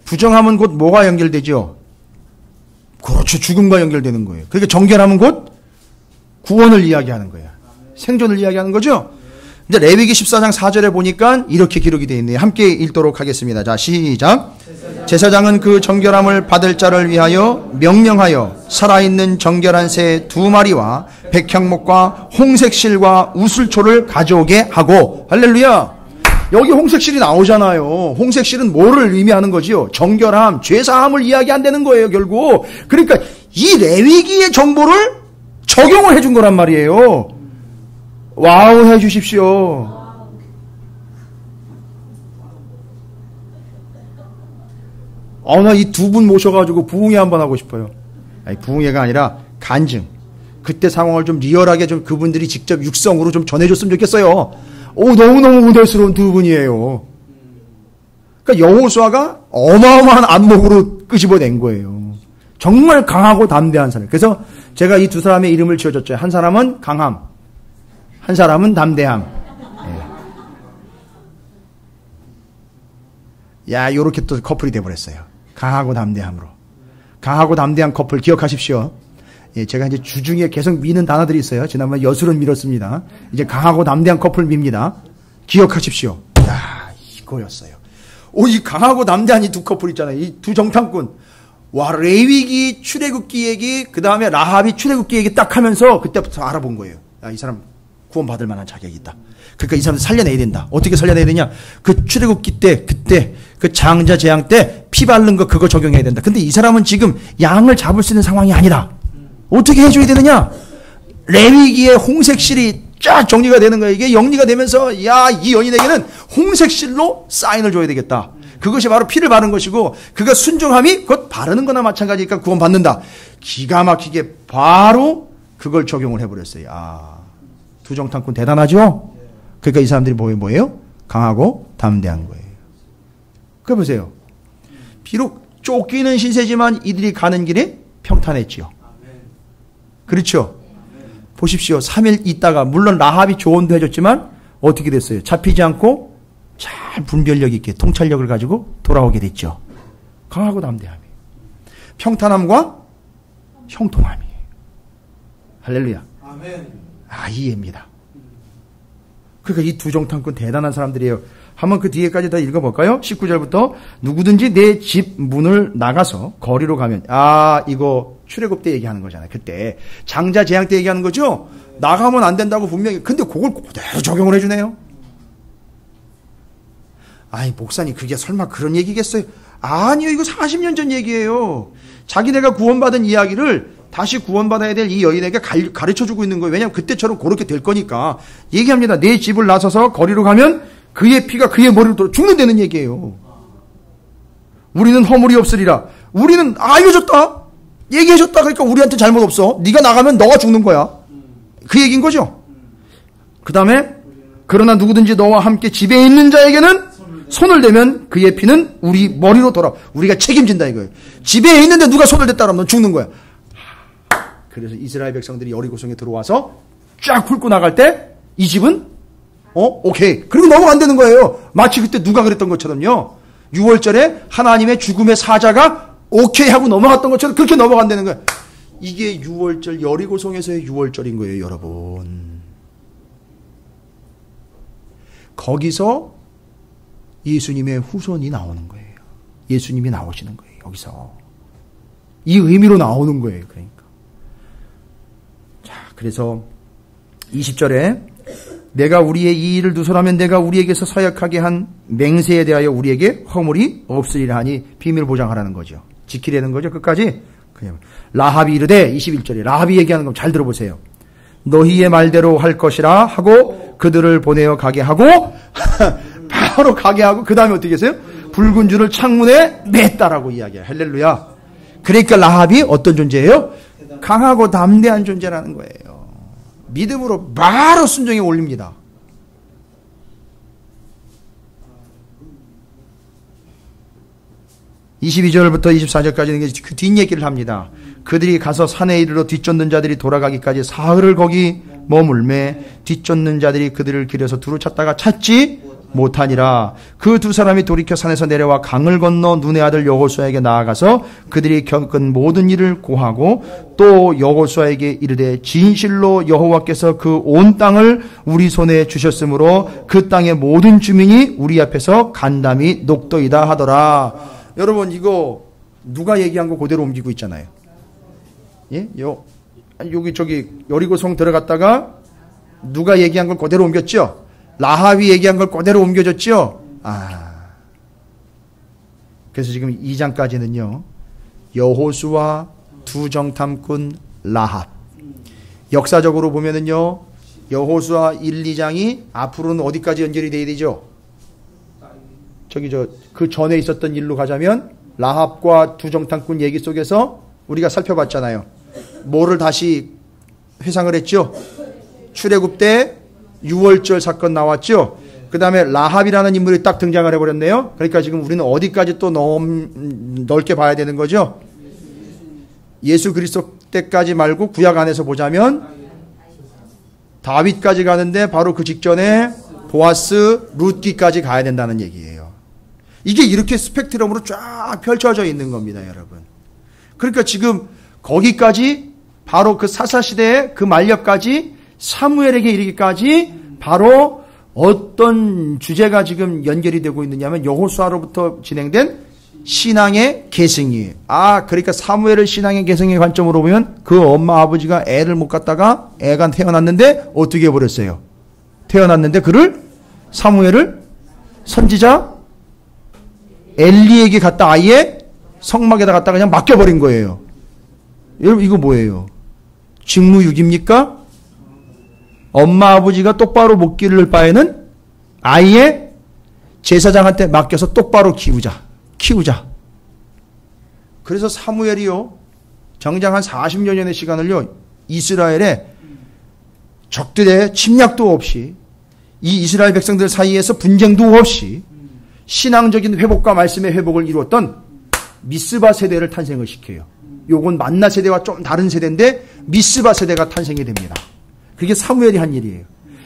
부정함은 곧 뭐가 연결되죠? 그렇죠. 죽음과 연결되는 거예요. 그러니까 정결함은 곧 구원을 이야기하는 거예요. 생존을 이야기하는 거죠. 근데 레위기 14장 4절에 보니까 이렇게 기록이 되어 있네요. 함께 읽도록 하겠습니다. 자, 시작. 제사장은 그 정결함을 받을 자를 위하여 명령하여 살아있는 정결한 새 2마리와 백향목과 홍색실과 우슬초를 가져오게 하고. 할렐루야. 여기 홍색실이 나오잖아요. 홍색실은 뭐를 의미하는 거지요? 정결함, 죄사함을 이야기한다는 거예요, 결국. 그러니까 이 레위기의 정보를 적용을 해준 거란 말이에요. 와우 해 주십시오. 나 이 두 분 모셔가지고 부흥회 한번 하고 싶어요. 아니, 부흥회가 아니라 간증. 그때 상황을 좀 리얼하게 좀 그분들이 직접 육성으로 좀 전해줬으면 좋겠어요. 너무너무 은혜스러운 두 분이에요. 그러니까 여호수아가 어마어마한 안목으로 끄집어낸 거예요. 정말 강하고 담대한 사람. 그래서 제가 이 두 사람의 이름을 지어줬죠. 한 사람은 강함, 한 사람은 담대함. 야, 요렇게 또 커플이 돼버렸어요. 강하고 담대함으로. 강하고 담대한 커플 기억하십시오. 예, 제가 이제 주중에 계속 미는 단어들이 있어요. 지난번에 여술은 밀었습니다. 이제 강하고 담대한 커플 밉니다. 기억하십시오. 야, 이거였어요. 이 강하고 담대한 이 두 커플 있잖아요. 이 두 정탐꾼. 와, 레위기 출애굽기 얘기, 그 다음에 라합이 출애굽기 얘기 딱 하면서 그때부터 알아본 거예요. 야, 이 사람 구원받을 만한 자격이 있다. 그러니까 이 사람 살려내야 된다. 어떻게 살려내야 되냐? 그 출애굽기 때, 그때, 그 장자 재앙 때 피 바른 거 그거 적용해야 된다. 근데 이 사람은 지금 양을 잡을 수 있는 상황이 아니다. 어떻게 해줘야 되느냐? 레위기의 홍색실이 쫙 정리가 되는 거예요. 이게 정리가 되면서, 야, 이 여인에게는 홍색실로 사인을 줘야 되겠다. 그것이 바로 피를 바른 것이고, 그가 순종함이 곧 바르는 거나 마찬가지니까 구원받는다. 기가 막히게 바로 그걸 적용을 해버렸어요. 아, 두 정탐꾼 대단하죠? 그러니까 이 사람들이 뭐예요? 강하고 담대한 거예요. 그 보세요. 비록 쫓기는 신세지만 이들이 가는 길에 평탄했지요. 그렇죠? 보십시오. 3일 있다가 물론 라합이 조언도 해줬지만 어떻게 됐어요? 잡히지 않고 잘 분별력 있게 통찰력을 가지고 돌아오게 됐죠. 강하고 담대함이. 평탄함과 형통함이. 할렐루야. 아멘. 아, 이해입니다. 그러니까 이 두 정탐꾼 대단한 사람들이에요. 한번 그 뒤에까지 다 읽어볼까요? 19절부터 누구든지 내 집 문을 나가서 거리로 가면, 아, 이거 출애굽 때 얘기하는 거잖아요. 그때 장자 재앙 때 얘기하는 거죠. 나가면 안 된다고 분명히. 근데 그걸 그대로 적용을 해주네요. 아이, 목사님 그게 설마 그런 얘기겠어요? 아니요, 이거 40년 전 얘기예요. 자기네가 구원받은 이야기를 다시 구원받아야 될 이 여인에게 가르쳐주고 있는 거예요. 왜냐하면 그때처럼 그렇게 될 거니까. 얘기합니다. 내 집을 나서서 거리로 가면 그의 피가 그의 머리로 돌아 죽는다는 얘기예요. 우리는 허물이 없으리라. 우리는 알려줬다. 얘기해줬다. 그러니까 우리한테 잘못 없어. 네가 나가면 너가 죽는 거야. 그 얘기인 거죠. 그 다음에 그러나 누구든지 너와 함께 집에 있는 자에게는 손을 대면 그의 피는 우리 머리로 돌아. 우리가 책임진다 이거예요. 집에 있는데 누가 손을 댔다 그러면 넌 죽는 거야. 그래서 이스라엘 백성들이 여리고성에 들어와서 쫙 훑고 나갈 때 이 집은 오케이. 그리고 넘어간다는 거예요. 마치 그때 누가 그랬던 것처럼요. 6월절에 하나님의 죽음의 사자가 오케이 하고 넘어갔던 것처럼 그렇게 넘어간다는 거예요. 이게 6월절 여리고성에서의 6월절인 거예요, 여러분. 거기서 예수님의 후손이 나오는 거예요. 예수님이 나오시는 거예요, 여기서. 이 의미로 나오는 거예요, 그러니까. 자, 그래서 20절에 내가 우리의 이 일을 누설하면 내가 우리에게서 서약하게 한 맹세에 대하여 우리에게 허물이 없으리라 하니 비밀을 보장하라는 거죠. 지키려는 거죠. 끝까지. 그냥 라합이 이르되 21절에 라합이 얘기하는 거 잘 들어보세요. 너희의 말대로 할 것이라 하고 그들을 보내어 가게 하고 바로 가게 하고 그 다음에 어떻게 했어요? 붉은 줄을 창문에 맸다라고 이야기해요. 할렐루야. 그러니까 라합이 어떤 존재예요? 강하고 담대한 존재라는 거예요. 믿음으로 바로 순종에 올립니다. (22절부터) (24절까지는) 그 뒷얘기를 합니다. 그들이 가서 산에 이르러 뒤쫓는 자들이 돌아가기까지 사흘을 거기 머물매 뒤쫓는 자들이 그들을 길에서 두루 찾다가 찾지 못하니라. 그 두 사람이 돌이켜 산에서 내려와 강을 건너 눈의 아들 여호수아에게 나아가서 그들이 겪은 모든 일을 고하고 또 여호수아에게 이르되 진실로 여호와께서 그 온 땅을 우리 손에 주셨으므로 그 땅의 모든 주민이 우리 앞에서 간담이 녹도이다 하더라. 여러분 이거 누가 얘기한 거 그대로 옮기고 있잖아요. 예? 여기 저기 여리고성 들어갔다가 누가 얘기한 걸 그대로 옮겼죠? 라합이 얘기한 걸 그대로 옮겨줬죠? 그래서 지금 2장까지는요. 여호수아 두 정탐꾼 라합. 역사적으로 보면은요. 여호수아 1, 2장이 앞으로는 어디까지 연결이 돼야 되죠? 그 전에 있었던 일로 가자면 라합과 두 정탐꾼 얘기 속에서 우리가 살펴봤잖아요. 뭐를 다시 회상을 했죠? 출애굽 때 6월절 사건 나왔죠? 그 다음에 라합이라는 인물이 딱 등장을 해버렸네요. 그러니까 지금 우리는 어디까지 또 넓게 봐야 되는 거죠? 예수 그리스도 때까지 말고 구약 안에서 보자면 다윗까지 가는데 바로 그 직전에 보아스, 룻기까지 가야 된다는 얘기예요. 이게 이렇게 스펙트럼으로 쫙 펼쳐져 있는 겁니다, 여러분. 그러니까 지금 거기까지 바로 그 사사시대의 그 만렵까지 사무엘에게 이르기까지 바로 어떤 주제가 지금 연결이 되고 있느냐면 여호수아로부터 진행된 신앙의 계승이에요. 그러니까 사무엘을 신앙의 계승의 관점으로 보면 그 엄마 아버지가 애를 못 갖다가 애가 태어났는데 어떻게 해버렸어요? 태어났는데 그를 사무엘을 선지자 엘리에게 갖다 아예 성막에다 갖다 그냥 맡겨버린 거예요. 여러분 이거 뭐예요? 직무유기입니까? 엄마 아버지가 똑바로 못 기를 바에는 아예 제사장한테 맡겨서 똑바로 키우자. 그래서 사무엘이요, 정작 한 40여 년의 시간을요, 이스라엘에 적들의 침략도 없이, 이 이스라엘 백성들 사이에서 분쟁도 없이 신앙적인 회복과 말씀의 회복을 이루었던 미스바 세대를 탄생을 시켜요. 요건 만나 세대와 좀 다른 세대인데 미스바 세대가 탄생이 됩니다. 그게 사무엘이 한 일이에요.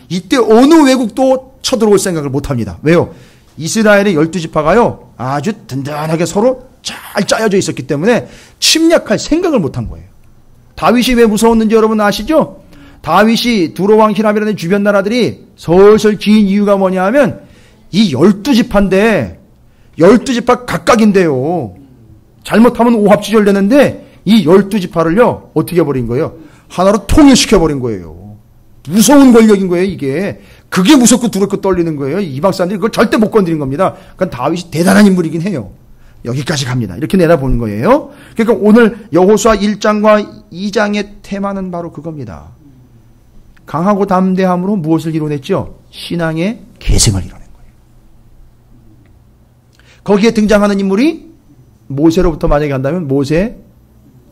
이때 어느 외국도 쳐들어올 생각을 못합니다. 왜요? 이스라엘의 12지파가요 아주 든든하게 서로 잘 짜여져 있었기 때문에 침략할 생각을 못한 거예요. 다윗이 왜 무서웠는지 여러분 아시죠? 다윗이 두로왕 히람이라는 주변 나라들이 설설 기인 이유가 뭐냐 하면 이 12지파인데 12지파 각각인데요. 잘못하면 오합지졸 되는데 이 12지파를요 어떻게 해버린 거예요? 하나로 통일시켜버린 거예요. 무서운 권력인 거예요, 이게. 그게 무섭고 두렵고 떨리는 거예요. 이방 사람들이 그걸 절대 못 건드린 겁니다. 그러니까 다윗이 대단한 인물이긴 해요. 여기까지 갑니다. 이렇게 내다보는 거예요. 그러니까 오늘 여호수아 1장과 2장의 테마는 바로 그겁니다. 강하고 담대함으로 무엇을 이뤄냈죠? 신앙의 계승을 이뤄낸 거예요. 거기에 등장하는 인물이 모세로부터 만약에 한다면 모세,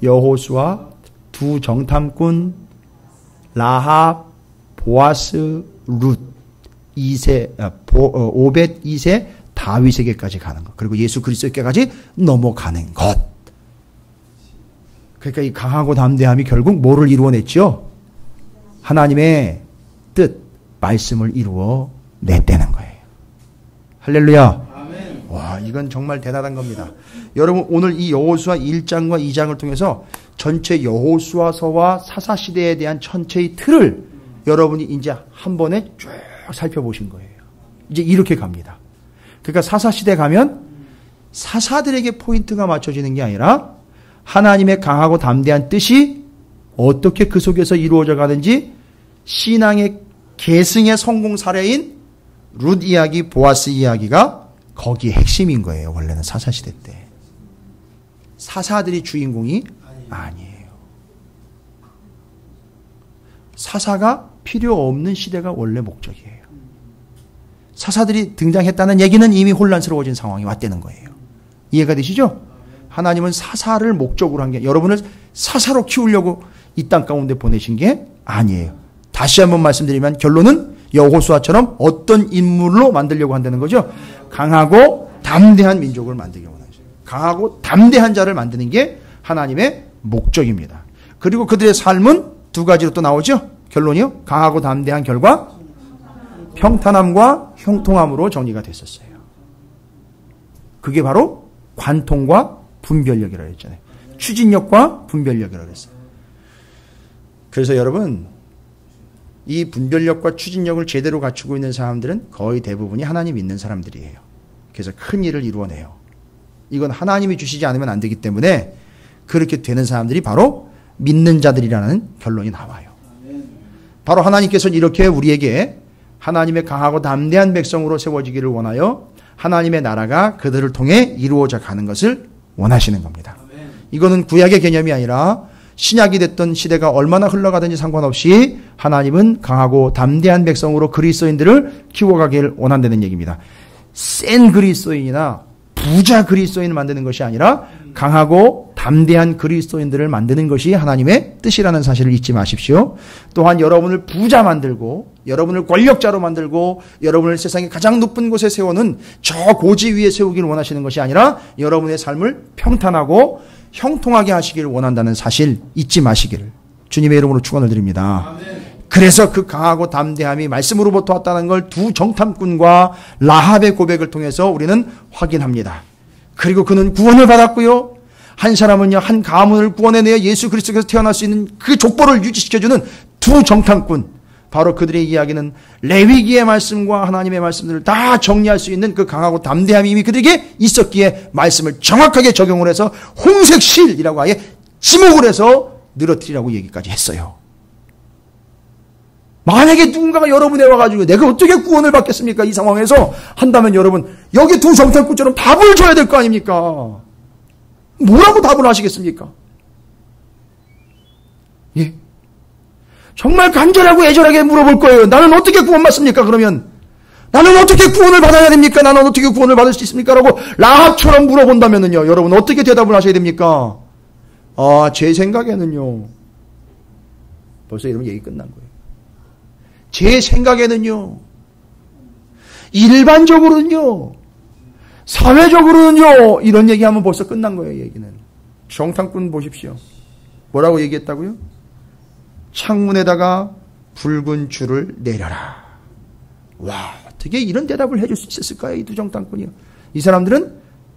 여호수아, 두 정탐꾼, 라합, 보아스, 룻, 오벳 2세, 다윗에게까지 가는 것. 그리고 예수 그리스도께까지 넘어가는 것. 그러니까 이 강하고 담대함이 결국 뭐를 이루어냈죠? 하나님의 뜻, 말씀을 이루어 냈다는 거예요. 할렐루야. 아멘. 와, 이건 정말 대단한 겁니다. 여러분 오늘 이 여호수아 1장과 2장을 통해서 전체 여호수아서와 사사시대에 대한 전체의 틀을 여러분이 이제 한 번에 쭉 살펴보신 거예요. 이제 이렇게 갑니다. 그러니까 사사시대 가면 사사들에게 포인트가 맞춰지는 게 아니라 하나님의 강하고 담대한 뜻이 어떻게 그 속에서 이루어져 가는지 신앙의 계승의 성공 사례인 룻 이야기, 보아스 이야기가 거기에 핵심인 거예요. 원래는 사사시대 때. 사사들이 주인공이 아니에요. 사사가 필요 없는 시대가 원래 목적이에요. 사사들이 등장했다는 얘기는 이미 혼란스러워진 상황이 왔다는 거예요. 이해가 되시죠? 하나님은 사사를 목적으로 한 게 여러분을 사사로 키우려고 이 땅 가운데 보내신 게 아니에요. 다시 한번 말씀드리면 결론은 여호수아처럼 어떤 인물로 만들려고 한다는 거죠. 강하고 담대한 민족을 만들려고 하는 거죠. 강하고 담대한 자를 만드는 게 하나님의 목적입니다. 그리고 그들의 삶은 두 가지로 또 나오죠. 결론이요. 강하고 담대한 결과 평탄함과 형통함으로 정리가 됐었어요. 그게 바로 관통과 분별력이라고 했잖아요. 추진력과 분별력이라고 했어요. 그래서 여러분 이 분별력과 추진력을 제대로 갖추고 있는 사람들은 거의 대부분이 하나님 믿는 사람들이에요. 그래서 큰 일을 이루어내요. 이건 하나님이 주시지 않으면 안 되기 때문에 그렇게 되는 사람들이 바로 믿는 자들이라는 결론이 나와요. 바로 하나님께서는 이렇게 우리에게 하나님의 강하고 담대한 백성으로 세워지기를 원하여 하나님의 나라가 그들을 통해 이루어져 가는 것을 원하시는 겁니다. 이거는 구약의 개념이 아니라 신약이 됐던 시대가 얼마나 흘러가든지 상관없이 하나님은 강하고 담대한 백성으로 그리스도인들을 키워가기를 원한다는 얘기입니다. 센 그리스도인이나 부자 그리스도인을 만드는 것이 아니라 강하고 담대한 그리스도인들을 만드는 것이 하나님의 뜻이라는 사실을 잊지 마십시오. 또한 여러분을 부자 만들고 여러분을 권력자로 만들고 여러분을 세상의 가장 높은 곳에 세우는 저 고지 위에 세우기를 원하시는 것이 아니라 여러분의 삶을 평탄하고 형통하게 하시기를 원한다는 사실 잊지 마시기를 주님의 이름으로 축원을 드립니다. 그래서 그 강하고 담대함이 말씀으로부터 왔다는 걸 두 정탐꾼과 라합의 고백을 통해서 우리는 확인합니다. 그리고 그는 구원을 받았고요. 한 사람은요, 한 가문을 구원해내어 예수 그리스도께서 태어날 수 있는 그 족보를 유지시켜주는 두 정탐꾼. 바로 그들의 이야기는 레위기의 말씀과 하나님의 말씀들을 다 정리할 수 있는 그 강하고 담대함이 이미 그들에게 있었기에 말씀을 정확하게 적용을 해서 홍색실이라고 아예 지목을 해서 늘어뜨리라고 얘기까지 했어요. 만약에 누군가가 여러분에 와가지고 내가 어떻게 구원을 받겠습니까? 이 상황에서 한다면 여러분 여기 두 정탐꾼처럼 답을 줘야 될 거 아닙니까? 뭐라고 답을 하시겠습니까? 예? 정말 간절하고 애절하게 물어볼 거예요. 나는 어떻게 구원받습니까? 그러면 나는 어떻게 구원을 받아야 됩니까? 나는 어떻게 구원을 받을 수 있습니까? 라고 라합처럼 물어본다면요, 여러분 어떻게 대답을 하셔야 됩니까? 제 생각에는요. 벌써 이러면 얘기 끝난 거예요. 제 생각에는요. 일반적으로는요. 사회적으로는요. 이런 얘기하면 벌써 끝난 거예요, 얘기는. 정탐꾼 보십시오. 뭐라고 얘기했다고요? 창문에다가 붉은 줄을 내려라. 와, 어떻게 이런 대답을 해줄 수 있었을까요? 이 두 정탐꾼이요. 이 사람들은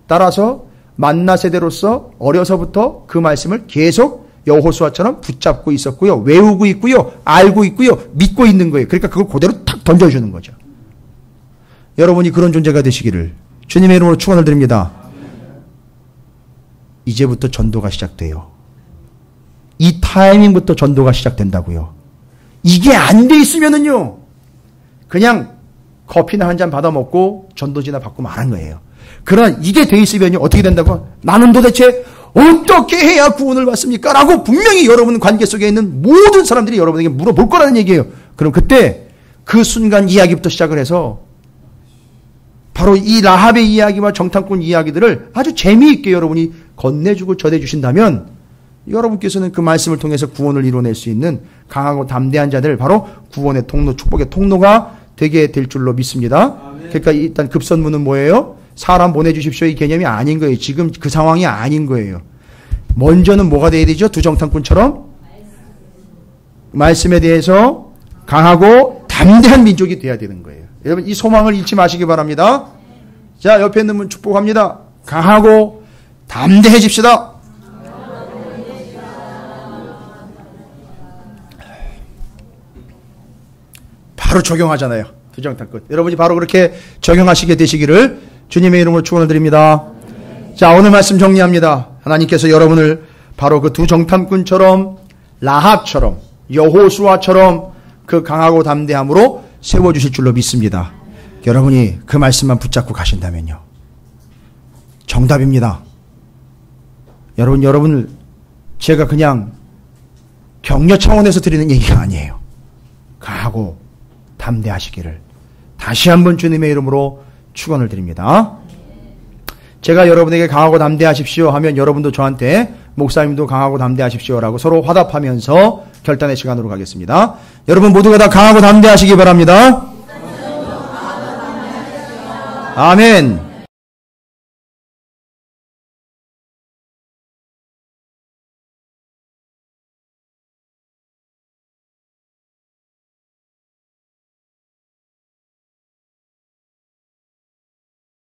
따라서 만나 세대로서 어려서부터 그 말씀을 계속 여호수아처럼 붙잡고 있었고요. 외우고 있고요. 알고 있고요. 믿고 있는 거예요. 그러니까 그걸 그대로 탁 던져주는 거죠. 여러분이 그런 존재가 되시기를 주님의 이름으로 축원을 드립니다. 이제부터 전도가 시작돼요. 이 타이밍부터 전도가 시작된다고요. 이게 안 돼 있으면은요. 그냥 커피나 한 잔 받아 먹고 전도지나 받고 마는 거예요. 그러나 이게 돼 있으면요. 어떻게 된다고? 나는 도대체 어떻게 해야 구원을 받습니까? 라고 분명히 여러분 관계 속에 있는 모든 사람들이 여러분에게 물어볼 거라는 얘기예요. 그럼 그때 그 순간 이야기부터 시작을 해서 바로 이 라합의 이야기와 정탐꾼 이야기들을 아주 재미있게 여러분이 건네주고 전해주신다면 여러분께서는 그 말씀을 통해서 구원을 이뤄낼 수 있는 강하고 담대한 자들 바로 구원의 통로, 축복의 통로가 되게 될 줄로 믿습니다. 그러니까 일단 급선무는 뭐예요? 사람 보내주십시오 이 개념이 아닌 거예요. 지금 그 상황이 아닌 거예요. 먼저는 뭐가 돼야 되죠? 두 정탐꾼처럼 말씀에 대해서 강하고 담대한 민족이 돼야 되는 거예요. 여러분 이 소망을 잃지 마시기 바랍니다. 자, 옆에 있는 분 축복합니다. 강하고 담대해집시다. 바로 적용하잖아요. 두 정탐꾼. 여러분이 바로 그렇게 적용하시게 되시기를 주님의 이름으로 축원을 드립니다. 자, 오늘 말씀 정리합니다. 하나님께서 여러분을 바로 그 두 정탐꾼처럼 라합처럼 여호수아처럼 그 강하고 담대함으로 세워주실 줄로 믿습니다. 여러분이 그 말씀만 붙잡고 가신다면요. 정답입니다. 여러분을 제가 그냥 격려 차원에서 드리는 얘기가 아니에요. 강하고 담대하시기를 다시 한번 주님의 이름으로 축원을 드립니다. 제가 여러분에게 강하고 담대하십시오 하면 여러분도 저한테 목사님도 강하고 담대하십시오라고 서로 화답하면서 결단의 시간으로 가겠습니다. 여러분 모두가 다 강하고 담대하시기 바랍니다. 아멘.